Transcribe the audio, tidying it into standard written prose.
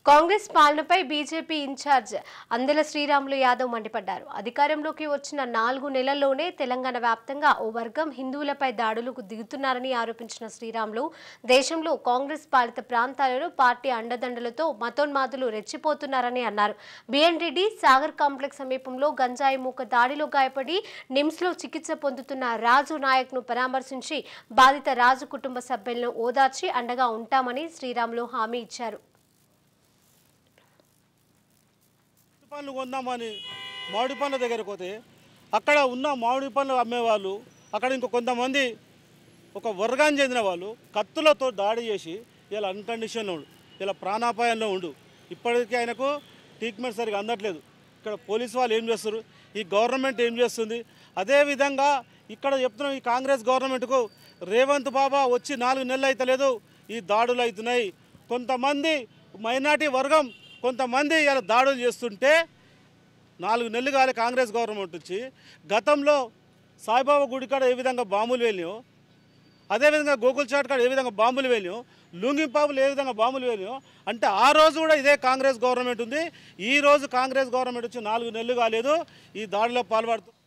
కాంగ్రెస్ పాలనపై BJP incharge Andela Sriramulu Yadav మండిపడ్డారు. అధికారంలోకి వచ్చిన 4 నెలల్లోనే తెలంగాణ వ్యాప్తంగా ఓ వర్గం హిందువులపై దాడులకు దిగుతున్నారని ఆరోపించిన శ్రీరాములు, దేశంలో కాంగ్రెస్ పాలిత ప్రాంతాలలో పార్టీ అండదండలతో మతోన్మాదులు రెచ్చిపోతున్నారని అన్నారు. బిఎన్ రెడ్డి సాగర్ కాంప్లెక్స్ సమీపంలో గంజాయి మూక దాడిలో గాయపడి నిమ్స్లో చికిత్స పొందుతున్న రాజు నాయక్ను పరామర్శించి బాధిత రాజు కుటుంబ సభ్యులను ఓదార్చి అండగా ఉంటామని శ్రీరాములు హామీ ఇచ్చారు. పండ్లు కొందామని మామిడి పండ్ల దగ్గరకు పోతే అక్కడ ఉన్న మామిడి పండ్లు అమ్మేవాళ్ళు అక్కడ ఇంకో కొంతమంది ఒక వర్గానికి చెందిన వాళ్ళు కత్తులతో దాడి చేసి ఇలా అన్కండిషన్లో ఉండు, ఇలా ప్రాణాపాయంలో ఉండు. ఇప్పటికీ ఆయనకు ట్రీట్మెంట్ సరిగా అందట్లేదు. ఇక్కడ పోలీసు వాళ్ళు ఏం చేస్తారు, ఈ గవర్నమెంట్ ఏం చేస్తుంది? అదేవిధంగా ఇక్కడ చెప్తున్నాం, ఈ కాంగ్రెస్ గవర్నమెంట్కు రేవంత్ బాబా వచ్చి 4 నెలలు అయితే లేదు, ఈ దాడులు అవుతున్నాయి. కొంతమంది మైనార్టీ వర్గం కొంతమంది ఇలా దాడులు చేస్తుంటే 4 నెలలు కాలే కాంగ్రెస్ గవర్నమెంట్ వచ్చి. గతంలో సాయిబాబా గుడి కాడ ఏ విధంగా బాంబులు వెళ్ళినాయో, అదేవిధంగా గోకుల్ చాట్ కాడ ఏ విధంగా బాంబులు వెళ్ళినాయో, లుంగింపాబులు ఏ విధంగా బాంబులు వెళ్ళినాయో, అంటే ఆ రోజు కూడా ఇదే కాంగ్రెస్ గవర్నమెంట్ ఉంది. ఈ రోజు కాంగ్రెస్ గవర్నమెంట్ వచ్చి 4 నెలలు కాలేదు, ఈ దాడిలో పాల్పడుతుంది.